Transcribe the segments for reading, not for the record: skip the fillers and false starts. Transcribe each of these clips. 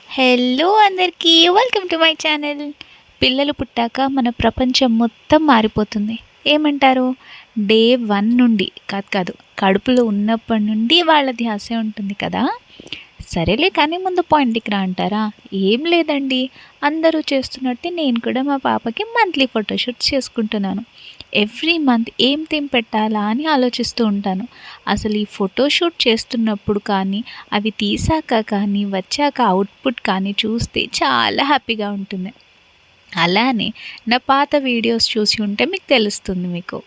Hello అందరికీ welcome to my channel. పిల్లలు పుట్టాక మన ప్రపంచం మొత్తం మారిపోతుంది. ఏమంటారు? డే 1 నుండి కాదు కడుపులో ఉన్నప్పటి నుండి వాళ్ళ ధ్యాసే ఉంటుంది కదా. సరేలే కానీ ముందు పాయింట్కి రా అంటారా? ఏం లేదండి, అందరూ చేస్తున్నట్టే నేను కూడా మా పాపకి మంత్లీ ఫోటోషూట్స్ చేసుకుంటున్నాను. ఎవ్రీ మంత్ ఏం థీమ్ పెట్టాలా అని ఆలోచిస్తూ ఉంటాను. అసలు ఈ ఫోటోషూట్ చేస్తున్నప్పుడు కానీ, అవి తీసాక కానీ, వచ్చాక అవుట్పుట్ కానీ చూస్తే చాలా హ్యాపీగా ఉంటుంది. అలానే నా పాత వీడియోస్ చూసి ఉంటే మీకు తెలుస్తుంది. మీకు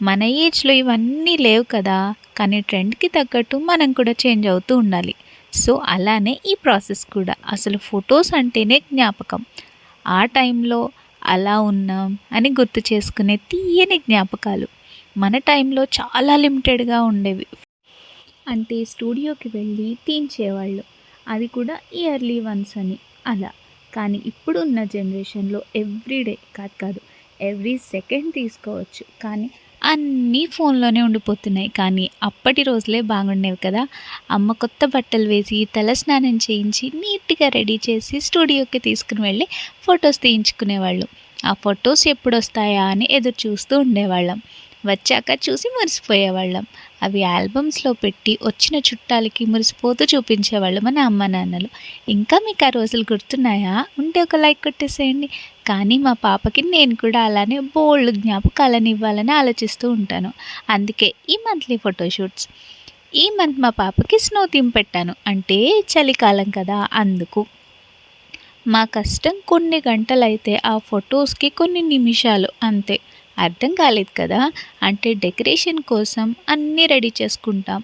మన ఏజ్లో ఇవన్నీ లేవు కదా, కానీ ట్రెండ్కి తగ్గట్టు మనం కూడా చేంజ్ అవుతూ ఉండాలి. సో అలానే ఈ ప్రాసెస్ కూడా. అసలు ఫొటోస్ అంటేనే జ్ఞాపకం. ఆ టైంలో అలా ఉన్నాం అని గుర్తు చేసుకునే తీయని జ్ఞాపకాలు. మన టైంలో చాలా లిమిటెడ్గా ఉండేవి. అంటే స్టూడియోకి వెళ్ళి తీయించేవాళ్ళు, అది కూడా ఇయర్లీ వన్స్ అని అలా. కానీ ఇప్పుడు ఉన్న జనరేషన్లో ఎవ్రీడే కాదు ఎవ్రీ సెకండ్ తీసుకోవచ్చు. కానీ అన్నీ ఫోన్లోనే ఉండిపోతున్నాయి. కానీ అప్పటి రోజులే బాగుండేవి కదా. అమ్మ కొత్త బట్టలు వేసి తలస్నానం చేయించి నీట్గా రెడీ చేసి స్టూడియోకి తీసుకుని వెళ్ళి ఫొటోస్ తీయించుకునేవాళ్ళు. ఆ ఫొటోస్ ఎప్పుడు వస్తాయా అని ఎదురు చూస్తూ ఉండేవాళ్ళం. వచ్చాక చూసి మురిసిపోయేవాళ్ళం. అవి ఆల్బమ్స్లో పెట్టి వచ్చిన చుట్టాలకి మురిసిపోతూ చూపించేవాళ్ళు మన అమ్మ నాన్నలు. ఇంకా మీకు ఆ రోజులు గుర్తున్నాయా? ఉంటే ఒక లైక్ కొట్టేసేయండి. కానీ మా పాపకి నేను కూడా అలానే బోల్డ్ జ్ఞాపకాలను ఇవ్వాలని ఆలోచిస్తూ ఉంటాను. అందుకే ఈ మంత్లీ ఫోటోషూట్స్. ఈ మంత్ మా పాపకి స్నో థీమ్ పెట్టాను. అంటే చలికాలం కదా, అందుకు. మా కష్టం కొన్ని గంటలైతే ఆ ఫొటోస్కి కొన్ని నిమిషాలు అంతే. అర్థం కాలేదు కదా. అంటే డెకరేషన్ కోసం అన్నీ రెడీ చేసుకుంటాం,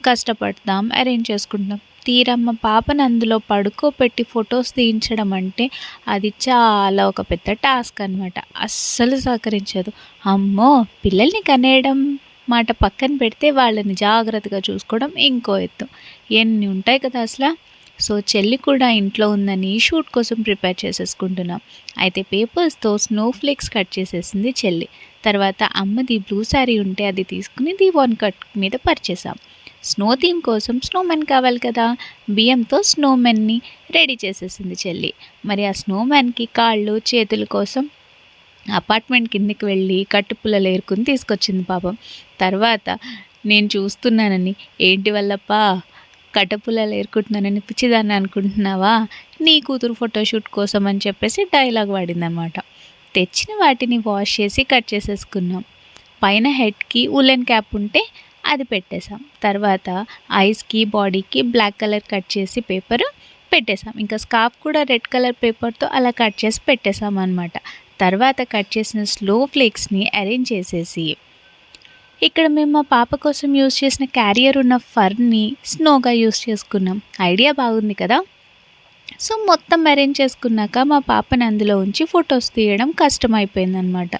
కష్టపడతాం, అరేంజ్ చేసుకుంటాం. తీరా మా పాపను అందులో పడుకోబెట్టి ఫొటోస్ తీయించడం అంటే అది చాలా ఒక పెద్ద టాస్క్ అనమాట. అస్సలు సహకరించదు. అమ్మో, పిల్లల్ని కనేయడం మాట పక్కన పెడితే వాళ్ళని జాగ్రత్తగా చూసుకోవడం ఇంకో ఎత్తు. ఎన్ని ఉంటాయి కదా అసలు. సో చెల్లి కూడా ఇంట్లో ఉందని షూట్ కోసం ప్రిపేర్ చేసేసుకుంటున్నాం. అయితే పేపర్స్తో స్నో ఫ్లేక్స్ కట్ చేసేసింది చెల్లి. తర్వాత అమ్మది బ్లూ శారీ ఉంటే అది తీసుకుని దీవాన్ కట్ మీద పరిచేసాం. స్నో థీమ్ కోసం స్నోమెన్ కావాలి కదా, బియ్యంతో స్నోమెన్ని రెడీ చేసేసింది చెల్లి. మరి ఆ స్నోమ్యాన్కి కాళ్ళు చేతుల కోసం అపార్ట్మెంట్ కిందకి వెళ్ళి కట్టుపుల్లలు ఏరుకుని తీసుకొచ్చింది పాపం. తర్వాత నేను చూస్తున్నానని, ఏంటి వల్లప్ప కట్టపుల్లలు ఏరుకుంటున్నానని పిచ్చిదాన్ని అనుకుంటున్నావా, నీ కూతురు ఫోటోషూట్ కోసం అని చెప్పేసి డైలాగ్ వాడిందనమాట. తెచ్చిన వాటిని వాష్ చేసి కట్ చేసేసుకున్నాం. పైన హెడ్కి ఉలెన్ క్యాప్ ఉంటే అది పెట్టేసాం. తర్వాత ఐస్కి బాడీకి బ్లాక్ కలర్ కట్ చేసి పేపర్ పెట్టేసాం. ఇంకా స్కార్ఫ్ కూడా రెడ్ కలర్ పేపర్తో అలా కట్ చేసి పెట్టేసాం అనమాట. తర్వాత కట్ చేసిన స్నో ఫ్లేక్స్ని అరేంజ్ చేసేసి ఇక్కడ మేము మా పాప కోసం యూజ్ చేసిన క్యారియర్ ఉన్న ఫర్ని స్నోగా యూజ్ చేసుకున్నాం. ఐడియా బాగుంది కదా. సో మొత్తం అరేంజ్ చేసుకున్నాక మా పాపని అందులో ఉంచి ఫొటోస్ తీయడం కష్టమైపోయిందనమాట.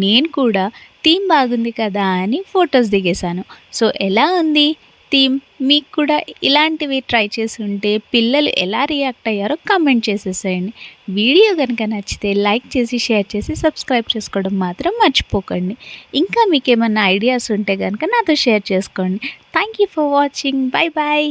నేను కూడా థీమ్ బాగుంది కదా అని ఫొటోస్ దిగేశాను. సో ఎలా ఉంది థీమ్? మీకు కూడా ఇలాంటివి ట్రై చేసి ఉంటే పిల్లలు ఎలా రియాక్ట్ అయ్యారో కామెంట్ చేసేసేయండి. వీడియో కనుక నచ్చితే లైక్ చేసి షేర్ చేసి సబ్స్క్రైబ్ చేసుకోవడం మాత్రం మర్చిపోకండి. ఇంకా మీకు ఏమన్నా ఐడియాస్ ఉంటే కనుక నాతో షేర్ చేసుకోండి. Thank you for watching. Bye bye.